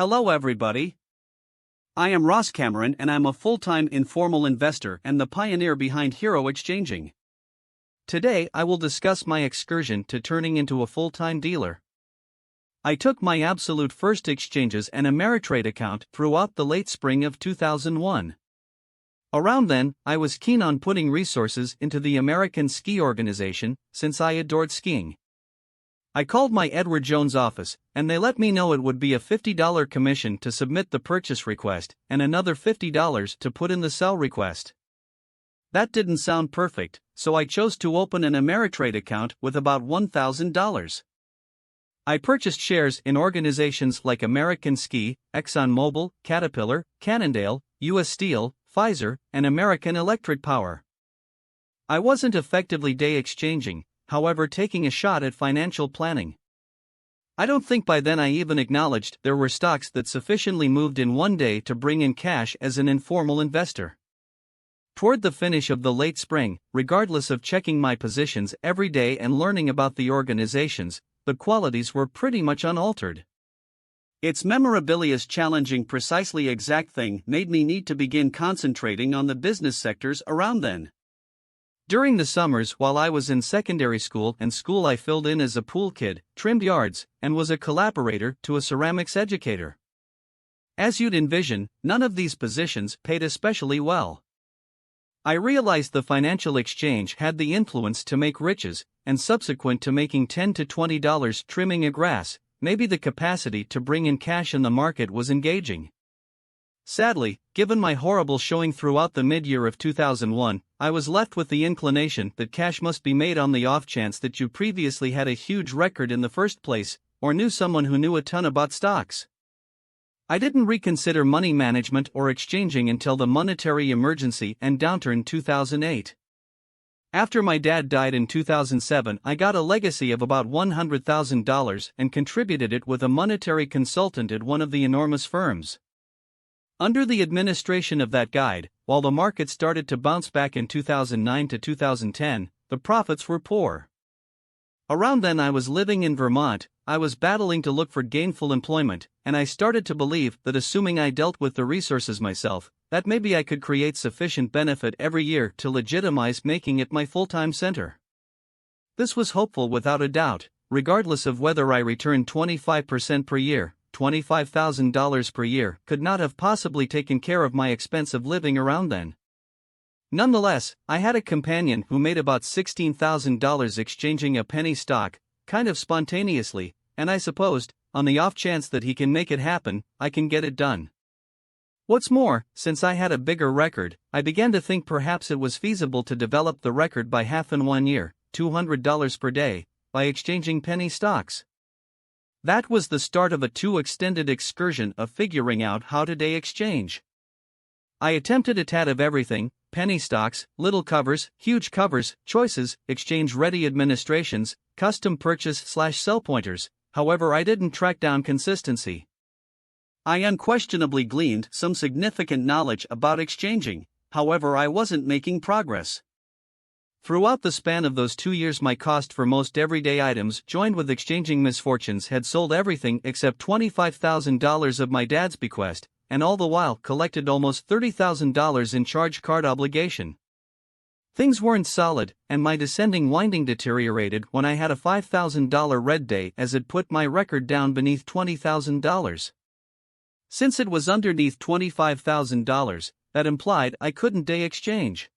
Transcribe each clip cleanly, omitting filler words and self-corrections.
Hello everybody. I am Rosscameron and I'm a full-time informal investor and the pioneer behind Hero Exchanging. Today I will discuss my excursion to turning into a full-time dealer. I took my absolute first exchanges and Ameritrade account throughout the late spring of 2001. Around then, I was keen on putting resources into the American Ski Organization, since I adored skiing. I called my Edward Jones office, and they let me know it would be a $50 commission to submit the purchase request, and another $50 to put in the sell request. That didn't sound perfect, so I chose to open an Ameritrade account with about $1,000. I purchased shares in organizations like American Ski, ExxonMobil, Caterpillar, Cannondale, US Steel, Pfizer, and American Electric Power. I wasn't effectively day exchanging, however, taking a shot at financial planning. I don't think by then I even acknowledged there were stocks that sufficiently moved in one day to bring in cash as an informal investor. Toward the finish of the late spring, regardless of checking my positions every day and learning about the organizations, the qualities were pretty much unaltered. Its memorabilia's challenging precisely exact thing made me need to begin concentrating on the business sectors around then. During the summers while I was in secondary school and school I filled in as a pool kid, trimmed yards, and was a collaborator to a ceramics educator. As you'd envision, none of these positions paid especially well. I realized the financial exchange had the influence to make riches, and subsequent to making $10 to $20 trimming a grass, maybe the capacity to bring in cash in the market was engaging. Sadly, given my horrible showing throughout the mid-year of 2001, I was left with the inclination that cash must be made on the off chance that you previously had a huge record in the first place, or knew someone who knew a ton about stocks. I didn't reconsider money management or exchanging until the monetary emergency and downturn 2008. After my dad died in 2007, I got a legacy of about $100,000 and contributed it with a monetary consultant at one of the enormous firms. Under the administration of that guide, while the market started to bounce back in 2009 to 2010, the profits were poor. Around then I was living in Vermont, I was battling to look for gainful employment, and I started to believe that assuming I dealt with the resources myself, that maybe I could create sufficient benefit every year to legitimize making it my full-time center. This was hopeful without a doubt, regardless of whether I returned 25% per year. $25,000 per year could not have possibly taken care of my expense of living around then. Nonetheless, I had a companion who made about $16,000 exchanging a penny stock, kind of spontaneously, and I supposed, on the off chance that he can make it happen, I can get it done. What's more, since I had a bigger record, I began to think perhaps it was feasible to develop the record by half in 1 year, $200 per day, by exchanging penny stocks. That was the start of a extended excursion of figuring out how to day exchange. I attempted a tad of everything: penny stocks, little covers, huge covers, choices, exchange-ready administrations, custom purchase/sell pointers. However, I didn't track down consistency. I unquestionably gleaned some significant knowledge about exchanging, however I wasn't making progress. Throughout the span of those 2 years, my cost for most everyday items, joined with exchanging misfortunes, had sold everything except $25,000 of my dad's bequest, and all the while collected almost $30,000 in charge card obligation. Things weren't solid, and my descending winding deteriorated when I had a $5,000 red day as it put my record down beneath $20,000. Since it was underneath $25,000, that implied I couldn't day exchange.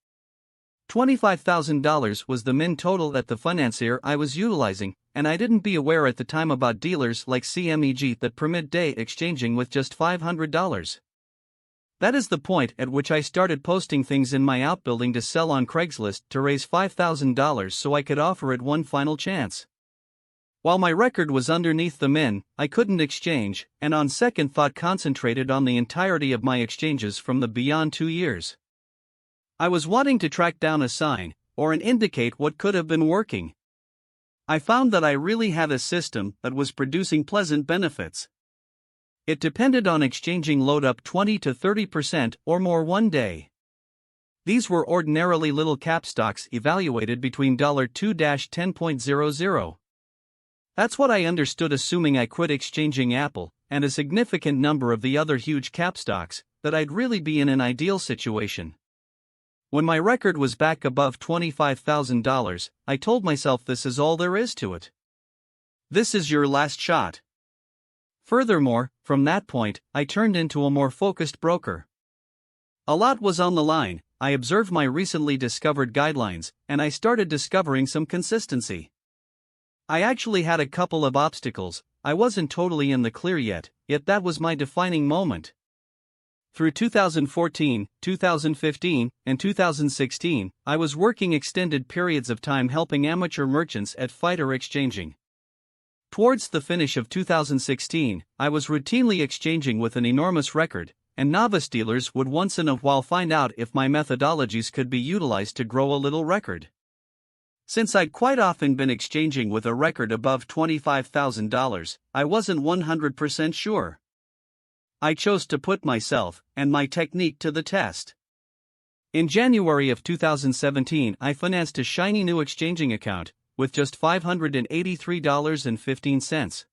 $25,000 was the min total at the financier I was utilizing, and I didn't be aware at the time about dealers like CMEG that permit day exchanging with just $500. That is the point at which I started posting things in my outbuilding to sell on Craigslist to raise $5,000 so I could offer it one final chance. While my record was underneath the min, I couldn't exchange, and on second thought concentrated on the entirety of my exchanges from the beyond 2 years. I was wanting to track down a sign, or an indicate what could have been working. I found that I really had a system that was producing pleasant benefits. It depended on exchanging load up 20 to 30% or more one day. These were ordinarily little cap stocks evaluated between $2-10.00. That's what I understood assuming I quit exchanging Apple, and a significant number of the other huge cap stocks, that I'd really be in an ideal situation. When my record was back above $25,000, I told myself this is all there is to it. This is your last shot. Furthermore, from that point, I turned into a more focused broker. A lot was on the line. I observed my recently discovered guidelines, and I started discovering some consistency. I actually had a couple of obstacles. I wasn't totally in the clear yet that was my defining moment. Through 2014, 2015, and 2016, I was working extended periods of time helping amateur merchants at fighter exchanging. Towards the finish of 2016, I was routinely exchanging with an enormous record, and novice dealers would once in a while find out if my methodologies could be utilized to grow a little record. Since I'd quite often been exchanging with a record above $25,000, I wasn't 100% sure. I chose to put myself and my technique to the test. In January of 2017, I financed a shiny new exchanging account with just $583.15.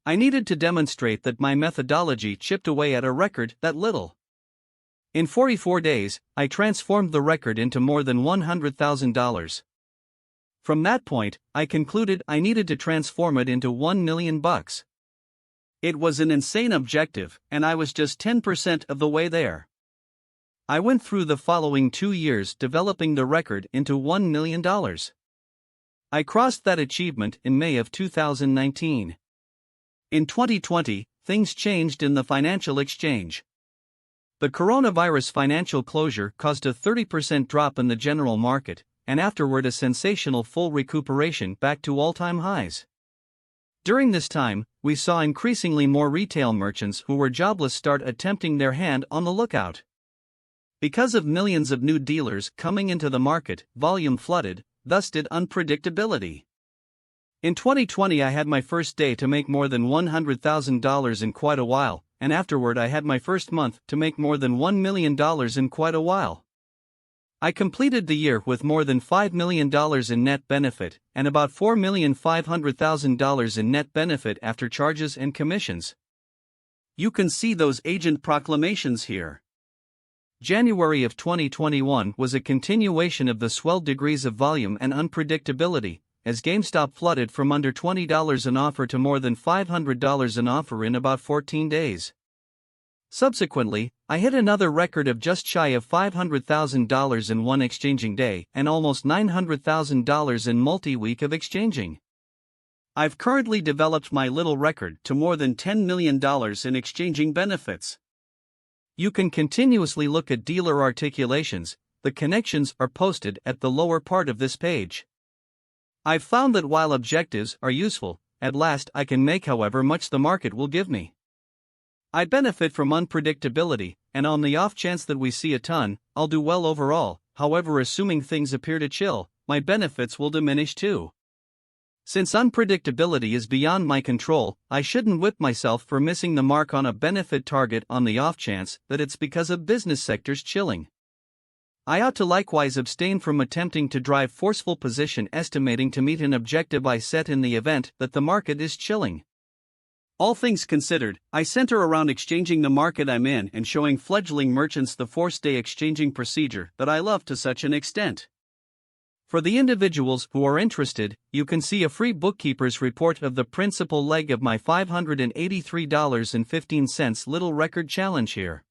I needed to demonstrate that my methodology chipped away at a record that little. In 44 days, I transformed the record into more than $100,000. From that point, I concluded I needed to transform it into $1 million. It was an insane objective, and I was just 10% of the way there. I went through the following 2 years developing the record into $1 million. I crossed that achievement in May of 2019. In 2020, things changed in the financial exchange. The coronavirus financial closure caused a 30% drop in the general market, and afterward a sensational full recuperation back to all-time highs. During this time, we saw increasingly more retail merchants who were jobless start attempting their hand on the lookout. Because of millions of new dealers coming into the market, volume flooded, thus did unpredictability. In 2020 I had my first day to make more than $100,000 in quite a while, and afterward I had my first month to make more than $1 million in quite a while. I completed the year with more than $5 million in net benefit, and about $4,500,000 in net benefit after charges and commissions. You can see those agent proclamations here. January of 2021 was a continuation of the swelled degrees of volume and unpredictability, as GameStop flooded from under $20 an offer to more than $500 an offer in about 14 days. Subsequently, I hit another record of just shy of $500,000 in one exchanging day and almost $900,000 in multi-week of exchanging. I've currently developed my little record to more than $10 million in exchanging benefits. You can continuously look at dealer articulations. The connections are posted at the lower part of this page. I've found that while objectives are useful, at last I can make however much the market will give me. I benefit from unpredictability, and on the off chance that we see a ton, I'll do well overall. However, assuming things appear to chill, my benefits will diminish too. Since unpredictability is beyond my control, I shouldn't whip myself for missing the mark on a benefit target on the off chance that it's because of business sectors chilling. I ought to likewise abstain from attempting to drive forceful position estimating to meet an objective I set in the event that the market is chilling. All things considered, I center around exchanging the market I'm in and showing fledgling merchants the forced-day exchanging procedure that I love to such an extent. For the individuals who are interested, you can see a free bookkeeper's report of the principal leg of my $583.15 little record challenge here.